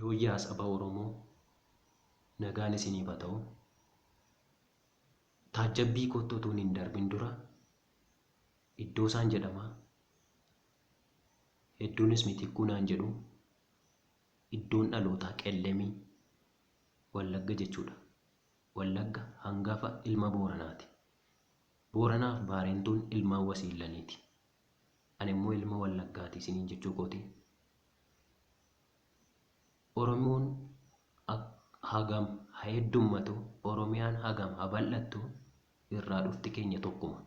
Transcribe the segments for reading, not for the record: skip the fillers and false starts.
Yoo saba Oromoo nagaan isiniif haa ta'u. Taajjabbii kootti utuu hin darbin dura iddoo isaan jedhama. Hedduunis mitikkuu naan jedhu. Iddoon dhalootaa Qellemii Wallagga jechuudha. Wallagga hangafa ilma Booranaati. Booranaaf Baarentuun ilmaan Wasiillaniiti. Ani immoo ilma Wallaggaati isiniin jechuu kooti. Oromoon hagam haa heddummatu, Oromiyaan hagam haa bal'attu, irraa dhufti keenya tokkuma.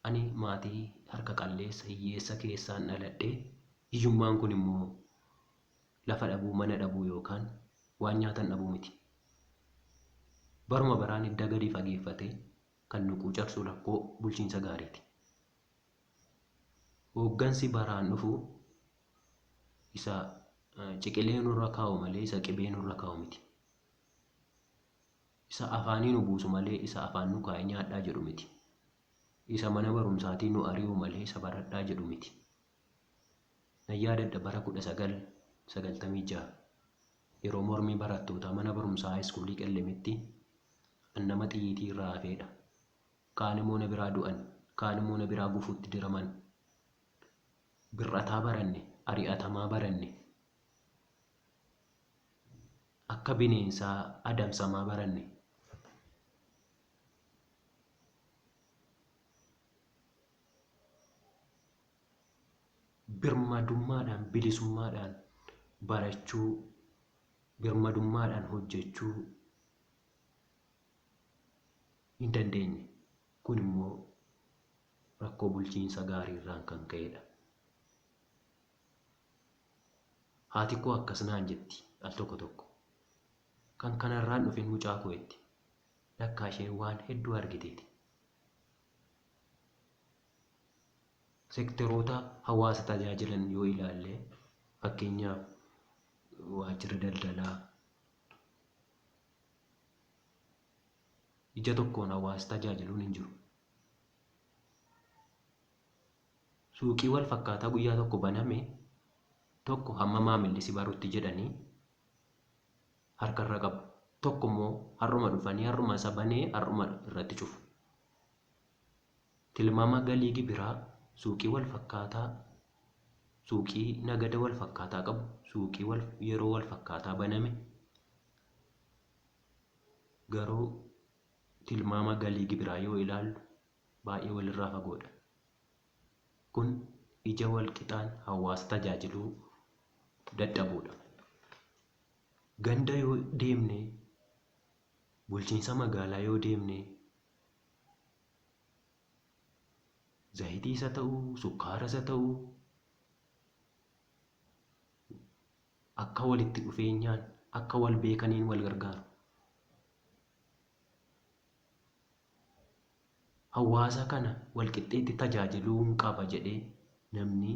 Ani maatii harka qalleessa hiyyeessa keessaan dhaladhee, hiyyummaan kun immoo lafa dhabuu, mana dhabuu yookaan waan nyaatan dhabuu miti. Baruma baraan hidda gadi fageeffatee kan nu quucarsu rakkoo bulchiinsa gaariiti. Hooggansi baraan dhufu isa ciqilee nurra kaa'u malee isa qibee nurra kaa'u miti. Isa afaanii nu buusu malee isa afaan nu kaa'ee nyaadhaa jedhu miti. Isa mana barumsaatii nu ari'u malee isa baradhaa jedhu miti. Nan yaadadha bara 1996 yeroo mormii barattoota mana barumsaa haayiskuulii Qellemitti nama xiyyiitii irraa hafeedha. Kaan immoo na biraa du'an, kaan immoo na biraa gufuutti diraman. Bir'ataa baranne, ari'atamaa baranne. Akka bineensaa adamsamaa baranne. Birmadummaadhaan, bilisummaadhaan barachuu, birmadummaadhaan hojjechuu hin dandeenye. Kun immoo rakkoo bulchiinsa gaarii irraan kan ka'edha. Haati koo akkas naan jetti al tokko tokko. Kan kanarraan dhufin mucaa koo jetti. Lakkaa isheen waan hedduu argiteeti. Seektaroota hawaasa tajaajilan yoo ilaalle, fakkeenyaaf waajjira daldalaa, ija tokkoon hawaasa tajaajiluun hin jiru. Suuqii wal fakkaataa guyyaa tokko baname tokko hamma maamilli si barutti jedhanii harkarra qabu. Tokko immoo har'uma dhufanii har'uma isa banee har'uma irratti cufu. Tilmaama galii gibiraa suuqii wal fakkaataa, suuqii nagada wal fakkaataa qabu, suuqii yeroo wal fakkaataa baname garuu tilmaama galii gibiraa yoo ilaallu baay'ee walirraa fagoodha. Kun ija wal qixaan hawaasa tajaajiluu dadhabuudha. Ganda yoo deemne, bulchiinsa magaalaa yoo deemne, zayitii isa ta'uu, sukkaara isa ta'uu, akka walitti dhufeenyaan, akka wal beekaniin wal gargaaru. Hawaasa kana wal qixxeetti tajaajiluun qaba jedhee namni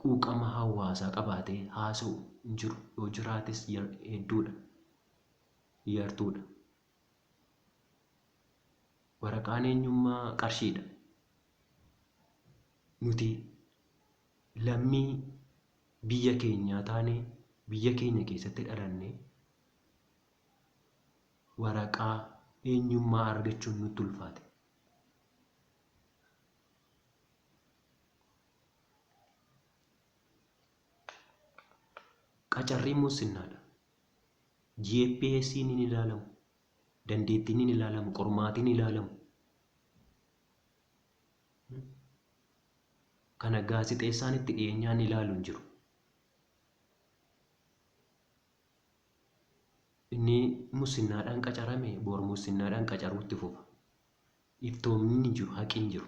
quuqama hawaasaa qabaatee haasa'u hin jiru. Yoo jiraates hedduudha, yartuudha. Waraqaan eenyummaa qarshiidha. Nuti lammii biyya keenyaa taane, biyya keenya keessatti dhalanne waraqaa eenyummaa argachuun nutti ulfaate. Qacarriin muusinnaadha. GPS'n hin ilaalamu, dandeettiin hin ilaalamu, qormaatiin hin ilaalamu. Kana gaazexeessaan itti dhiyeenyaan ilaalu hin jiru. Inni muusinnaadhaan qacarame bor muusinnaadhaan qacaruutti fufa. Iftoomni hin jiru, haqi hin jiru.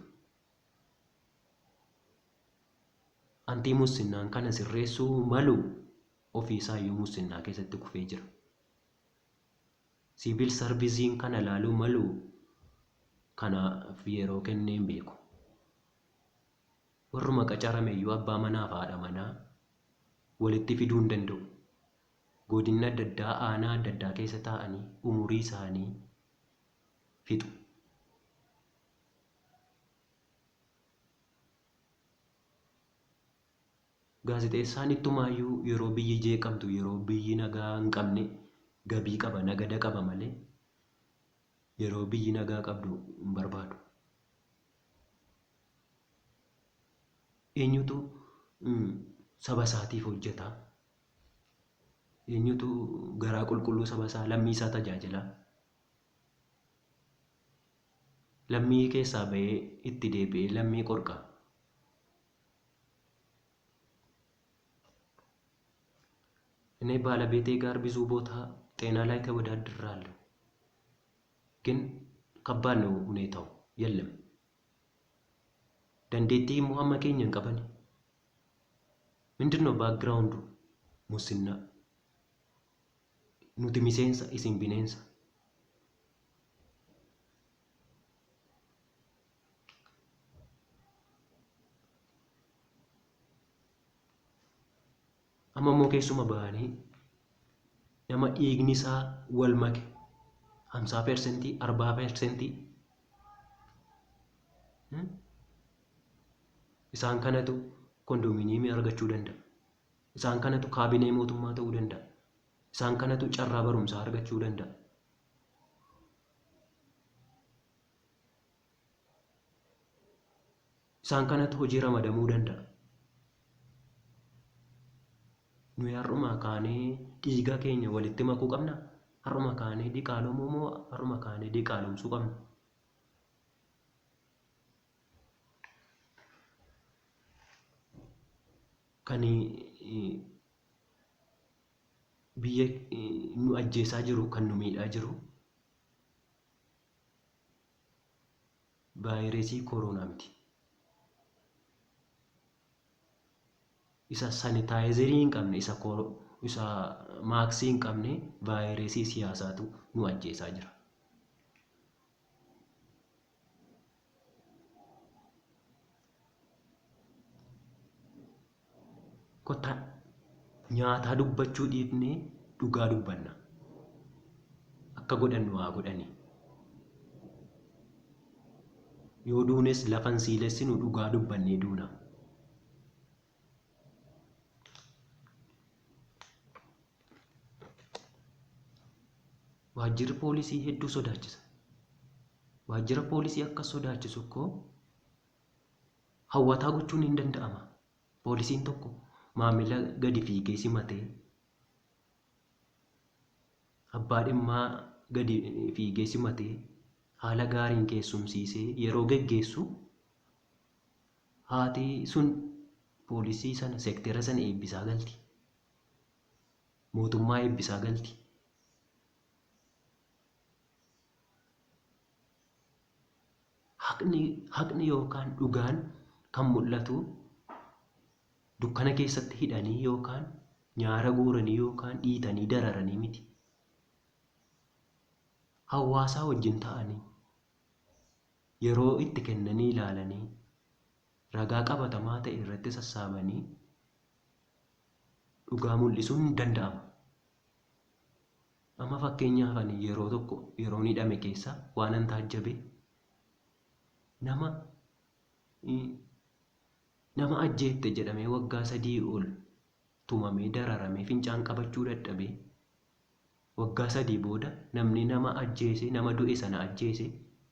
Antii muusinnaan kana sirreessuu malu ofiisaa iyyuu muusinnaa keessatti kufee jira. Siivil sarviisiin kana ilaaluu malu kanaaf yeroo kennee hin beeku. Warruma qacarame iyyuu abbaa manaa fi haadha manaa walitti fiduu hin danda'u. Godina adda addaa, aanaa adda addaa keessa taa'anii umurii isaanii fixu. Gaazexeessaan ittumaayyuu yeroo biyyi jeeqamtu, yeroo biyyi nagaa hin qabne gabii qaba, nagada qaba malee yeroo biyyi nagaa qabdu hin barbaadu. Eenyutu saba isaatiif hojjeta? Eenyutu garaa qulqulluu saba isaa, lammii isaa tajaajila? Lammii keessaa ba'ee itti deebi'ee lammii qorqa. እኔ ባለቤቴ ጋር ብዙ ቦታ ጤና ላይ ተወዳድራለሁ፣ ግን ከባድ ነው ሁኔታው። የለም ደንዴቴ ሙሃማ ኬኛን ቀበን ምንድነው ባክግራውንዱ? ሙስና ኑቲ ሚሴንሳ ኢሲን ቢኔንሳ ammoo keessuma bahanii nama dhiigni isaa wal make 50%, 40% isaan kanatu kondominiyeemii argachuu danda'a. Isaan kanatu kaabinee mootummaa ta'uu danda'a. Isaan kanatu carraa barumsaa argachuu danda'a. Isaan kanatu hojii ramadamuu danda'a. Nuyi har'uma kaanee dhiiga keenya walitti makuu qabna. Har'uma kaanee diqaalomuu moo har'uma kaanee diqaalomsuu qabna? Kan biyya nu ajjeesaa jiru, kan nu miidhaa jiru vaayirasii koronaa miti. Isa sanitaayizerii hin qabne, isa maaksii hin qabne vaayirasii siyaasaatu nu ajjeesaa jira. Kottaa nyaataa dubbachuu dhiifnee dhugaa dubbanna. Akka godhannu haa godhani. Yoo duunes lafan siilessinu dhugaa dubbannee duuna. Waajjirri poolisii hedduu sodaachisa. Waajjira poolisii akkas sodaachisu koo hawwataa gochuun hin danda'ama. Poolisiin tokko maamila gadi fiigee simatee, abbaa dhimmaa gadi fiigee simatee haala gaariin keessumsiisee yeroo geggeessu haati sun poolisii sana, seektera sana eebbisaa galti. Mootummaa eebbisaa galti. Haqni yookaan dhugaan kan mul'atu dukkana keessatti hidhanii yookaan nyaara guuranii yookaan dhiitanii dararanii miti. Hawaasaa wajjin ta'anii yeroo itti kennanii ilaalanii ragaa qabatamaa ta'e irratti sassaabanii dhugaa mul'isuun hin danda'ama. Amma fakkeenyaaf ani yeroo tokko yeroo hidhame keessa waan an taajjabe nama ajjeette jedhamee waggaa 3 ol tumamee dararamee fincaan qabachuu dadhabee waggaa 3 booda namni nama ajjeese, nama du'e sana ajjeese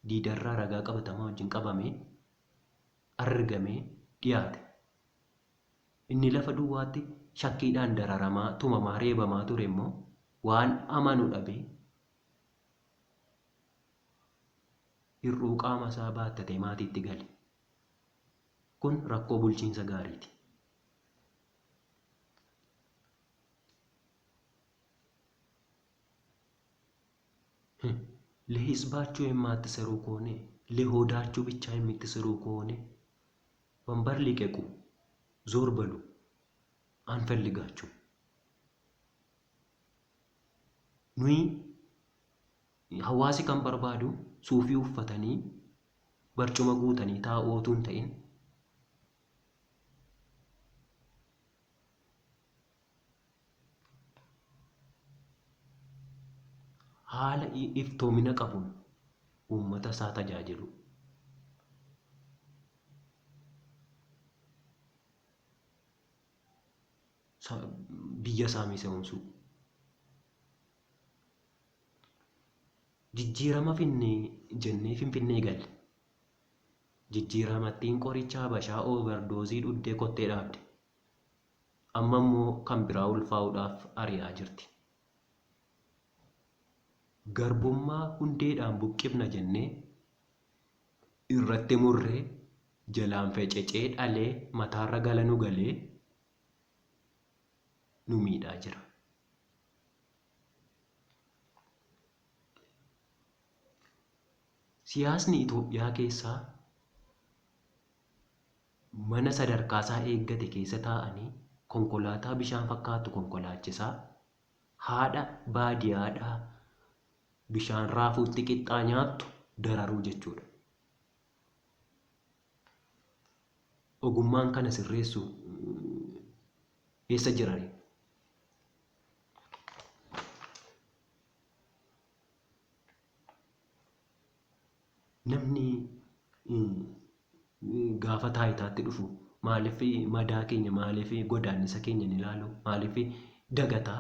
diidarraa ragaa qabatamaa wajjin qabamee argamee dhiyaate. Inni lafa duwwaatti shakkiidhaan dararamaa, tumamaa, reebamaa ture immoo waan amanu dhabee hir'uu qaama isaa baattatee maatiitti gale. Kun rakkoo bulchiinsa gaariiti. ለሕዝባቸው የማትሰሩ ከሆነ ለሆዳችሁ ብቻ የምትሰሩ ከሆነ ወንበር ልቀቁ፣ ዞር በሉ፣ አንፈልጋችሁ። ኑይ hawaasi kan barbaadu suufii uffatanii barcuma guutanii taa'ootu hin ta'in haala iftoomina qabuun uummata isaa tajaajilu. biyya isaa misoomsuu. Jijjiirama jennee Finfinnee galle. Jijjiiramattiin qoricha Habashaa ooverdoozii dhuddee kottee dhaabde. Amma immoo kan biraa ulfaa'uudhaaf ari'aa jirti. Garbummaa hundeedhaan buqqifna jennee irratti murree jalaan fececee dhalee mataarra gala nu galee nu miidhaa jira. Siyaasni Itoophiyaa keessaa mana sadarkaasaa eeggate keessa taa'anii konkolaataa bishaan fakkaatu konkolaachisaa haadha baadiyyaadhaa bishaan raafuutti qixxaa nyaattu dararuu jechuudha. Ogummaan kana sirreessu eessa jirani? Namni gaafa taayitaatti dhufu maaliif madaa keenya, maaliif godaannisa keenya ni ilaalu, maaliif dagataa?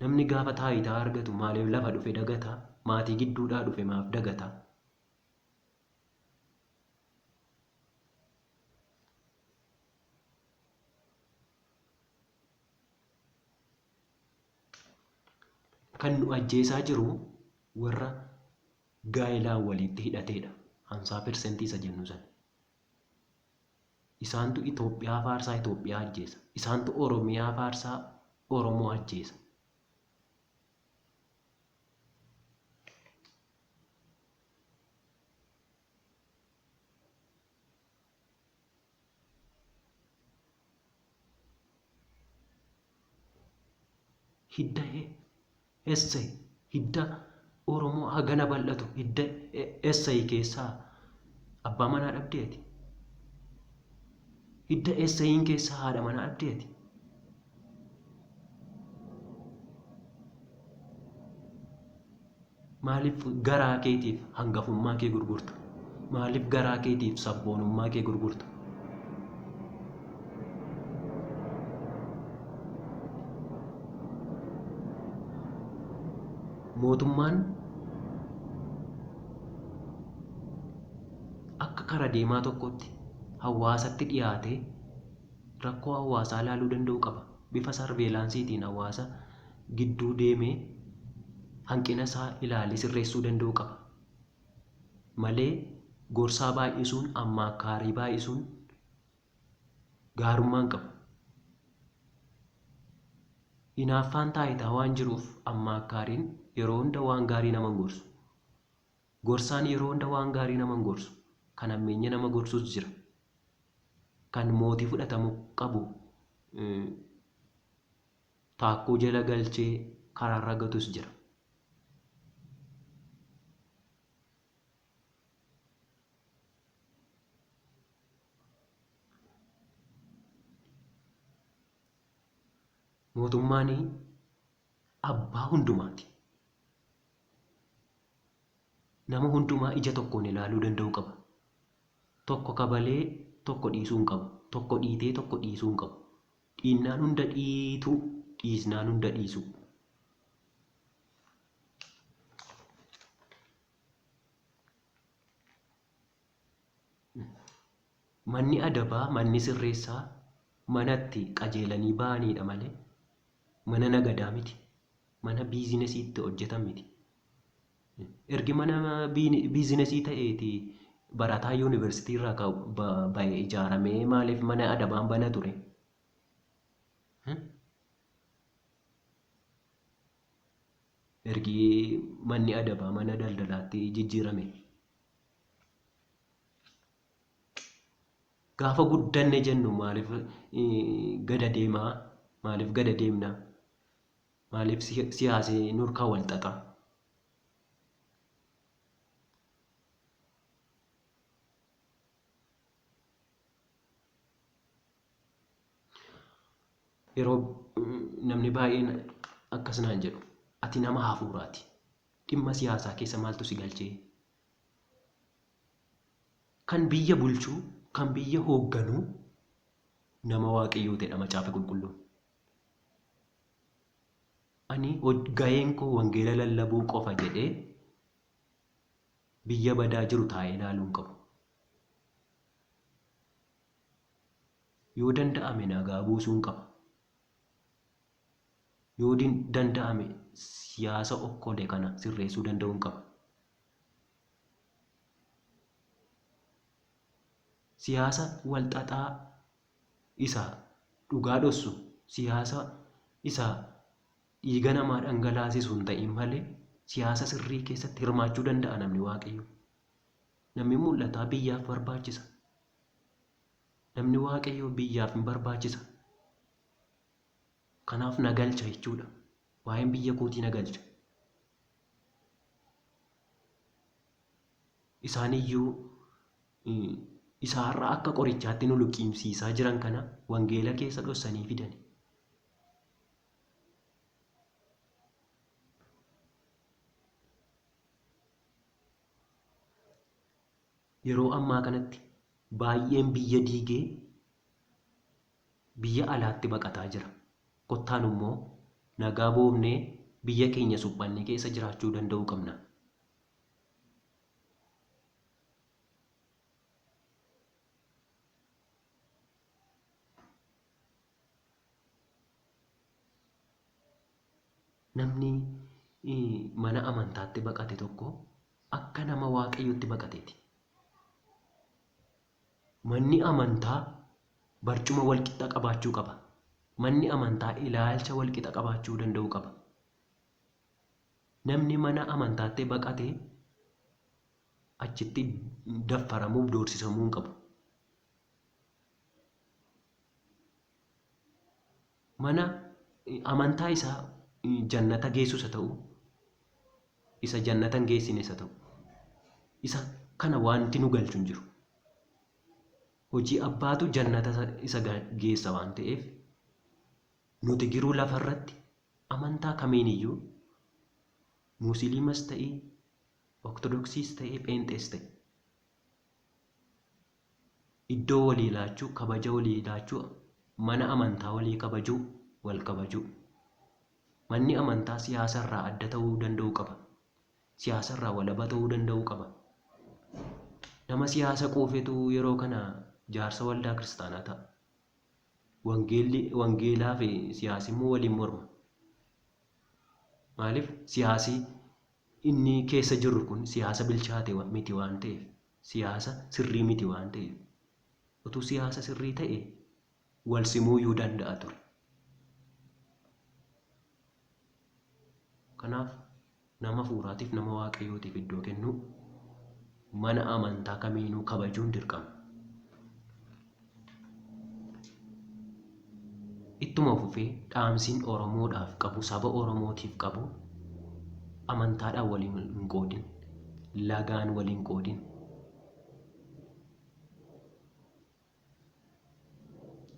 Namni gaafa taayitaa argatu maaliif lafa dhufe dagataa? Maatii gidduudhaa dhufe maaf dagataa? Kan nu ajjeesaa jiru warra gaa'ilaan walitti hidhateedha. 50% isa jennu sana. Isaantu Itoophiyaa faarsaa Itoophiyaa ajjeesa. Isaantu Oromiyaa faarsaa Oromoo ajjeesa. Hidda essay hidda Oromoo hagana bal'atu hidda essay keessaa abbaa manaa dhabdeeti. Hidda essayiin keessaa haadha manaa dhabdeeti. Maaliif garaa keetiif hangafummaa kee gurgurta? Maaliif garaa keetiif sabboonummaa kee gurgurta? Mootummaan akka karaa deemaa tokkotti hawaasatti dhiyaatee rakkoo hawaasaa ilaaluu danda'u qaba. Bifa sarveelaansiitiin hawaasa gidduu deemee hanqina isaa ilaalee sirreessuu danda'u qaba. Malee gorsaa baay'isuun, ammaakaarii baay'isuun gaarummaa hin qabu. Hinaaffaan taayitaa waan jiruuf ammaakaariin yeroo hunda waan gaarii nama gorsu. Gorsaan yeroo hunda waan gaarii nama gorsu. Kan ammeenya nama gorsus jira. Kan mootii fudhatamu qabu taakkoo jala galchee karaarra gatus jira. Mootummaan abbaa hundumaati. Nama hundumaa ija tokkoon ilaaluu danda'u qaba. Tokko kabalee tokko dhiisuu hin qabu. Tokko dhiitee tokko dhiisuu hin qabu. Dhiinnaan hunda dhiituu, dhiisnaan hunda dhiisuu. Manni adabaa, manni sirreessaa manatti qajeelanii ba'aniidha malee mana nagadaa miti. Mana biizinesiitti hojjetan miti. Ergi mana biizinesii ta'eeti barataa yuunivarsiitii irraa ba'ee ijaaramee maaliif mana adabaan bana ture? Ergi manni adabaa mana daldalaatti jijjiirame. Gaafa guddanne jennu maaliif gada deemaa? Maaliif gada deemna? Maaliif siyaasee nurkaa wal xaxaa? Yeroo namni baay'een akkas naan jedhu, ati nama hafuuraati. Dhimma siyaasaa keessa maaltu si galchee? Kan biyya bulchuu, kan biyya hoogganuu nama waaqayyoo ta'edha macaafa qulqulluun. Ani gaheen koo wangeela lallabuu qofa jedhee biyya badaa jiru taa'ee ilaaluu hin qabu. Yoo danda'ame nagaa buusuu hin qaba. Yoo danda'ame siyaasa okkole kana sirreessuu danda'uu hin qaba. Siyaasa walxaxaa isa dhugaa dhossu, siyaasa isa dhiiga namaa dhangalaasisu hin ta'in malee siyaasa sirrii keessatti hirmaachuu danda'a namni waaqayyo. Namni mul'ataa biyyaaf barbaachisa. Namni waaqayyoo biyyaaf hin barbaachisa. Kanaaf na galcha jechuudha. Waa'een biyya kootii na galcha. Isaaniyyuu isaarraa akka qorichaatti nu luqqimsiisaa jiran kana wangeela keessa dhossanii fidani. Yeroo ammaa kanatti baay'een biyya diigee biyya alaatti baqataa jira. Kottaan immoo nagaa boofnee biyya keenya suphannee keessa jiraachuu danda'uu qabna. Namni mana amantaatti baqate tokko akka nama waaqayyotti baqateeti. Manni amantaa barcuma walqixa qabaachuu qaba. Manni amantaa ilaalcha walqixa qabaachuu danda'uu qaba. Namni mana amantaatti baqate achitti daffaramuuf doorsisamuu hin qabu. Mana amantaa isaa jannata geessus haa ta'u, isa jannata hin geessines haa ta'u, isa kana wanti nu galchu hin jiru. Hojii abbaatu jannata isa geessa waan ta'eef nuti giruu lafarratti amantaa kamiiniyyuu musliimas ta'ee ortodoksiis ta'ee pheenxees ta'e iddoo walii laachuu, kabaja walii laachuu, mana amantaa walii kabajuu, wal kabajuu. Manni amantaa siyaasarraa adda ta'uu danda'uu qaba. Siyaasarraa walaba ta'uu danda'uu qaba. Nama siyaasa quufetu yeroo kana jaarsa waldaa kiristaanaa ta'a. Wangeelaa fi siyaasi immoo waliin morma. Maaliif siyaasi inni keessa jirru kun siyaasa bilchaate miti waan ta'eef, siyaasa sirrii miti waan ta'eef. Utuu siyaasa sirrii ta'e wal simuuyyuu danda'a ture. Kanaaf nama hafuuraatiif nama waaqayyootiif iddoo kennu mana amantaa kamiinuu kabajuun dirqama. Ittuma fufee dhaamsiin Oromoodhaaf qabu, saba Oromootiif qabu amantaadhaan waliin hin qoodin, lagaan waliin qoodin.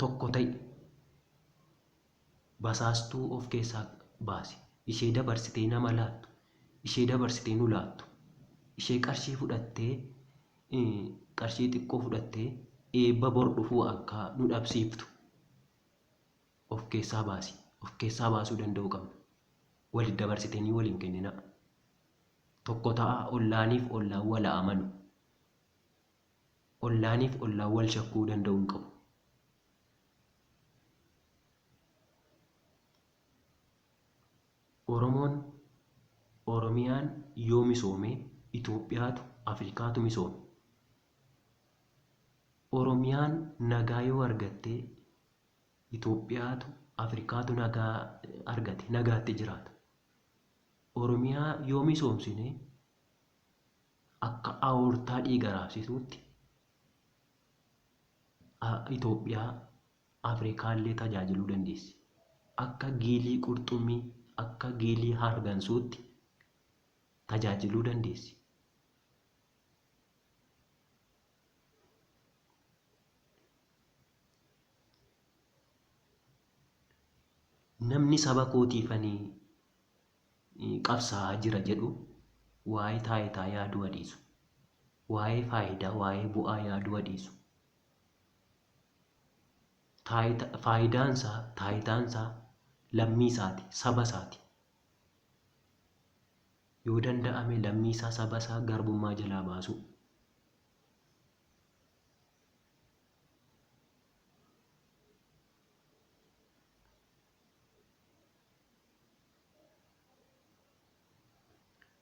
Tokko ta'i basaastuu of keessaa baasi. Ishee dabarsitee nama laattu, ishee dabarsitee nu laattu, ishee qarshii xiqqoo fudhattee eebba bor dhufuu akka nu dhabsiiftu of keessaa baasi. Of keessaa baasuu danda'uu qabna. Waliin dabarsitanii waliin kennina. Tokko ta'a ollaaniif ollaan wal amanu. Ollaaniif ollaan wal shakkuu danda'uu hin qabu. Oromiyaan yoo misoome Itoophiyaatu, Afrikaatu misoome. Oromiyaan nagaa yoo argatte Itoophiyaatu, Afrikaatu nagaa argate, nagaatti jiraata. Oromiyaa yoo misoomsine akka aortaa dhiiga raabsituutti Itoophiyaa, Afrikaallee tajaajiluu dandeessi. Akka giilii qurxummii, akka giilii hargansuutti tajaajiluu dandeessi. Namni saba kootiifanii qabsaa'aa jira jedhu waa'ee taayitaa yaaduu dhiisu. Waa'ee faayidaa, waa'ee bu'aa yaaduu dhiisu. taayitaansaa lammii isaati, saba isaati. Yoo danda'ame lammii isaa, saba isaa garbummaa jalaa baasu.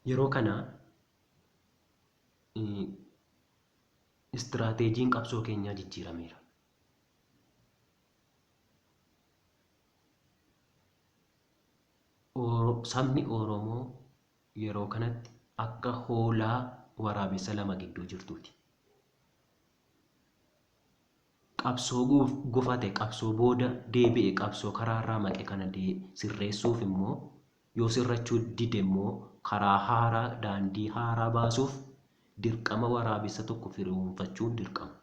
Yeroo kana istiraateejiin qabsoo keenyaa jijjiirameera. Sabni Oromoo yeroo kanatti akka hoolaa waraabessa lama gidduu jirtuuti. Qabsoo gufate, qabsoo booda deebi'e, qabsoo karaarraa maqe kana sirreessuuf immoo yoo sirrachuu dide immoo karaa haaraa, daandii haaraa baasuuf dirqama waraabessa tokko firoomfachuun dirqama.